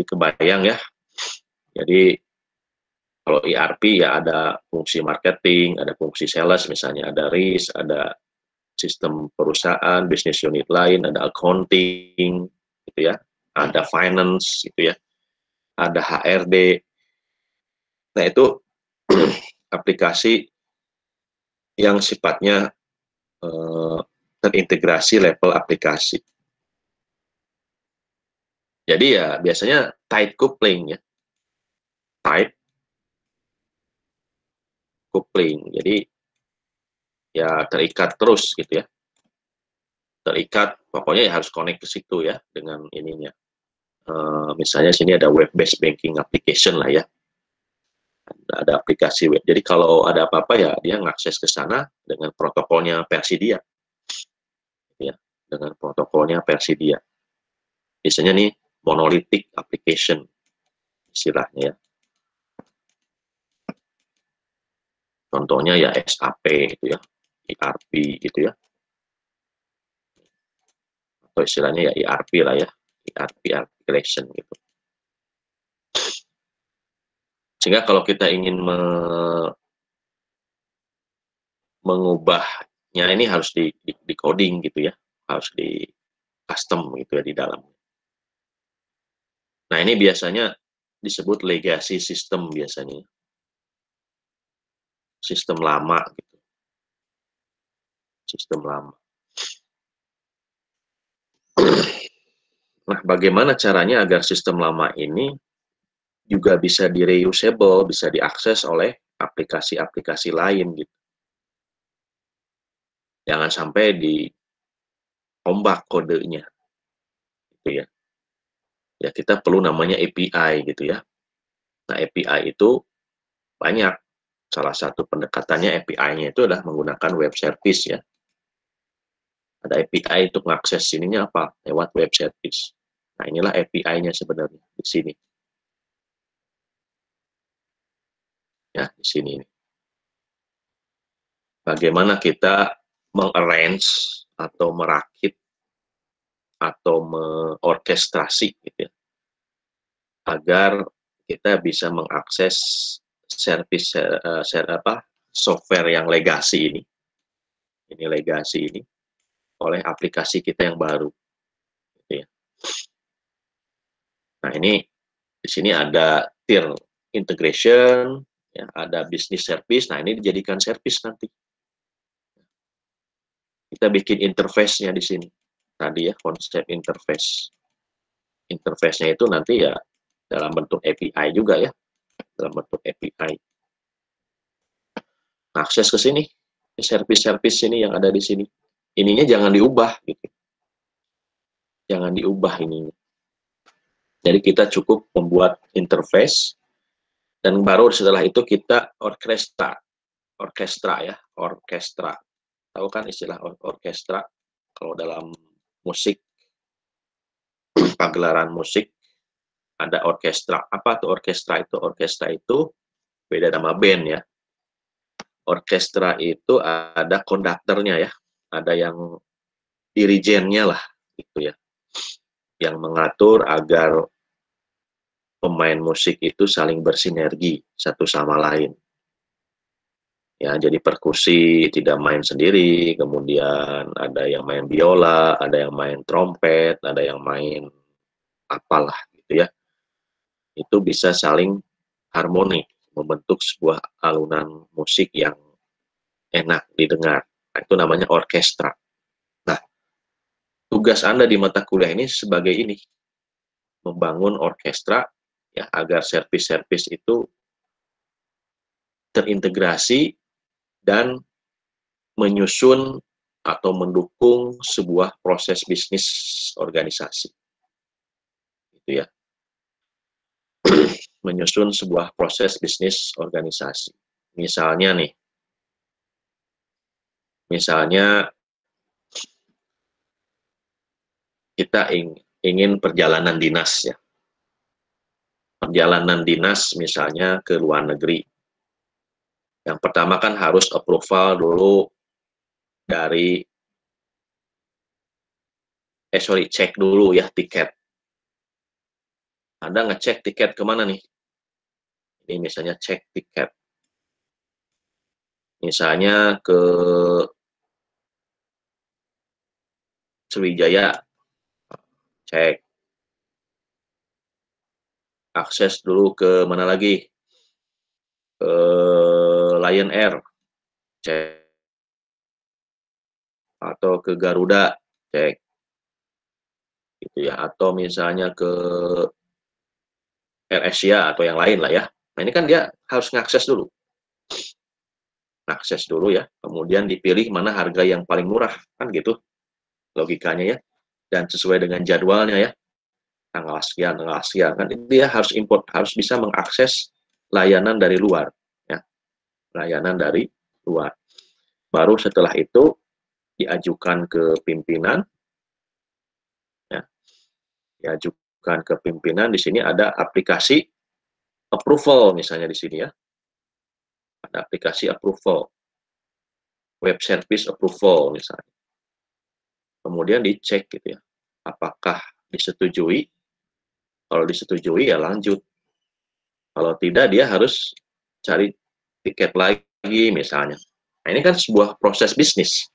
kebayang ya. Jadi kalau ERP ya ada fungsi marketing, ada fungsi sales, misalnya ada risk, ada sistem perusahaan, bisnis unit lain, ada accounting, gitu ya, ada finance, gitu ya, ada HRD. Nah itu aplikasi yang sifatnya terintegrasi level aplikasi. Jadi ya biasanya tight coupling ya, tight coupling. Jadi ya terikat terus gitu ya, terikat. Pokoknya ya harus connect ke situ ya dengan ininya. Misalnya sini ada web based banking application lah ya, ada aplikasi web. Jadi kalau ada apa-apa ya dia ngakses ke sana dengan protokolnya versi dia, ya, dengan protokolnya versi dia. Biasanya nih monolithic application istilahnya ya. Contohnya ya SAP gitu ya, ERP gitu ya, atau istilahnya ya ERP lah ya, ERP application gitu. Sehingga kalau kita ingin mengubahnya ini harus di coding gitu ya, harus di custom gitu ya di dalam. Nah ini biasanya disebut legacy system biasanya, sistem lama gitu, sistem lama. Nah bagaimana caranya agar sistem lama ini juga bisa di reusable, bisa diakses oleh aplikasi-aplikasi lain gitu. Jangan sampai diombak kodenya gitu ya. Ya kita perlu namanya API gitu ya. Nah API itu banyak. Salah satu pendekatannya API-nya itu adalah menggunakan web service ya. Ada API untuk mengakses sininya apa? Lewat web service. Nah inilah API-nya sebenarnya di sini. Ya di sini. Bagaimana kita mengarrange atau merakit atau mengorkestrasi gitu ya, agar kita bisa mengakses service software yang legasi ini legasi ini oleh aplikasi kita yang baru gitu ya. Nah ini di sini ada tier integration ya, ada business service. Nah ini dijadikan service nanti, kita bikin interface-nya di sini tadi ya, konsep interface-nya itu nanti ya dalam bentuk API juga ya, dalam bentuk API. Akses ke sini, service-service ini yang ada di sini. Ininya jangan diubah gitu. Jangan diubah ini. Jadi kita cukup membuat interface dan baru setelah itu kita orkestra ya, orkestra. Tahu kan istilah orkestra? Kalau dalam musik, pagelaran musik ada orkestra. Apa tuh orkestra itu? Orkestra itu beda nama band ya. Orkestra itu ada konduktornya ya, ada yang dirijennya lah gitu ya, yang mengatur agar pemain musik itu saling bersinergi satu sama lain. Ya, jadi perkusi tidak main sendiri, kemudian ada yang main biola, ada yang main trompet, ada yang main apalah gitu ya. Itu bisa saling harmoni, membentuk sebuah alunan musik yang enak didengar. Nah, itu namanya orkestra. Nah, tugas Anda di mata kuliah ini sebagai ini, membangun orkestra ya agar service-service itu terintegrasi dan menyusun atau mendukung sebuah proses bisnis organisasi. Gitu ya. Menyusun sebuah proses bisnis organisasi. Misalnya nih, misalnya kita ingin perjalanan dinas ya. Perjalanan dinas misalnya ke luar negeri. Yang pertama kan harus approval dulu dari cek dulu ya tiket. Anda ngecek tiket kemana nih? Ini misalnya cek tiket. Misalnya ke Sriwijaya, cek. Akses dulu ke mana lagi? Ke Lion Air, cek. Atau ke Garuda, cek. Gitu ya. Atau misalnya ke AirAsia atau yang lain lah ya. Nah ini kan dia harus ngakses dulu. Akses dulu ya, kemudian dipilih mana harga yang paling murah, kan gitu logikanya ya, dan sesuai dengan jadwalnya ya, tanggal sekian, kan dia harus import, harus bisa mengakses layanan dari luar, ya, layanan dari luar. Baru setelah itu diajukan ke pimpinan, ya, diajukan ke pimpinan. Di sini ada aplikasi approval misalnya di sini ya, ada aplikasi approval, web service approval misalnya. Kemudian dicek gitu ya, apakah disetujui. Kalau disetujui ya lanjut. Kalau tidak dia harus cari tiket lagi misalnya. Nah, ini kan sebuah proses bisnis.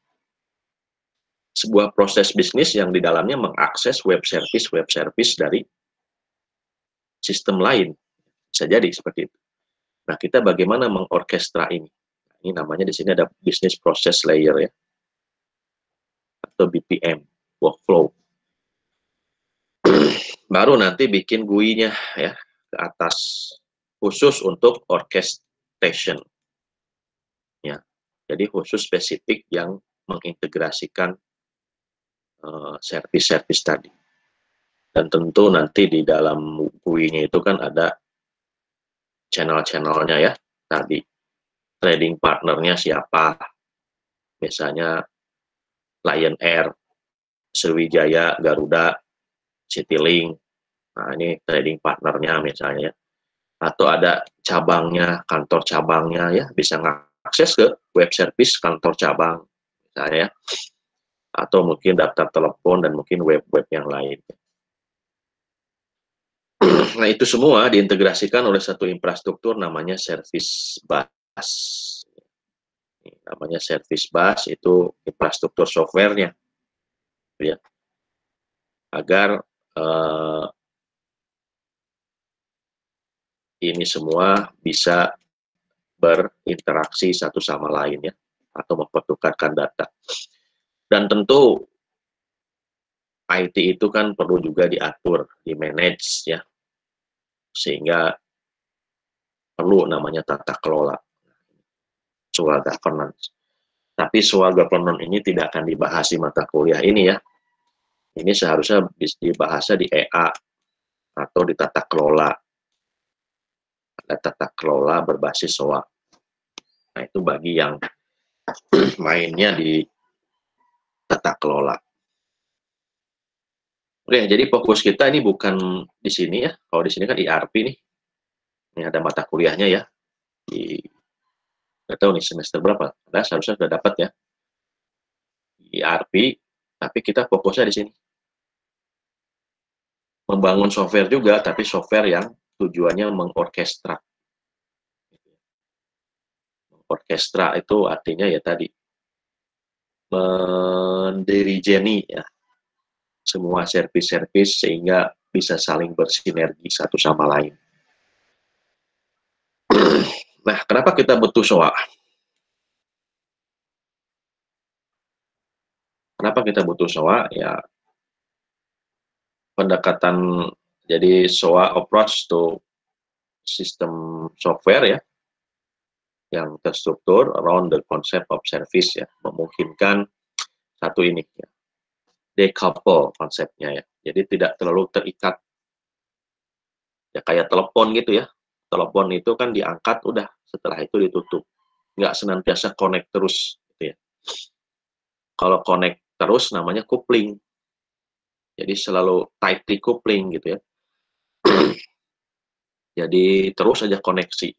Sebuah proses bisnis yang di dalamnya mengakses web service dari sistem lain. Bisa jadi seperti itu. Nah, kita bagaimana mengorkestra ini? Ini namanya di sini ada business process layer ya, atau BPM, workflow. Baru nanti bikin GUI-nya ya ke atas, khusus untuk orchestration ya. Jadi khusus spesifik yang mengintegrasikan service-service tadi. Dan tentu nanti di dalam GUI-nya itu kan ada channel-channelnya ya. Tadi trading partnernya siapa, misalnya Lion Air, Sriwijaya, Garuda, Citylink. Nah ini trading partnernya misalnya ya. Atau ada cabangnya, kantor cabangnya ya, bisa ngakses ke web service kantor cabang misalnya ya. Atau mungkin daftar telepon dan mungkin web-web yang lain. Nah, itu semua diintegrasikan oleh satu infrastruktur namanya service bus. Namanya service bus itu infrastruktur softwarenya, ya, agar ini semua bisa berinteraksi satu sama lain ya, atau mempertukarkan data. Dan tentu IT itu kan perlu juga diatur, di manage ya, sehingga perlu namanya tata kelola, soal governance. Tapi soal governance ini tidak akan dibahas di mata kuliah ini ya. Ini seharusnya dibahasnya di EA atau di tata kelola. Ada tata kelola berbasis SOA. Nah, itu bagi yang mainnya di tata kelola. Oke, jadi fokus kita ini bukan di sini ya. Kalau di sini kan ERP nih. Ini ada mata kuliahnya ya. Nggak tahu nih semester berapa. Nah, seharusnya sudah dapat ya. ERP, tapi kita fokusnya di sini. Membangun software juga, tapi software yang tujuannya mengorkestra. Orkestra itu artinya ya tadi, mendirijeni ya, semua service-service sehingga bisa saling bersinergi satu sama lain. Nah, kenapa kita butuh SOA? Kenapa kita butuh SOA? Ya, pendekatan, jadi SOA approach to sistem software ya, yang terstruktur around the concept of service ya, memungkinkan satu ini ya, decouple konsepnya ya, jadi tidak terlalu terikat ya, kayak telepon gitu ya. Telepon itu kan diangkat udah, setelah itu ditutup, nggak senantiasa connect terus gitu ya. Kalau connect terus namanya coupling, jadi selalu tightly coupling gitu ya. Jadi terus aja koneksi.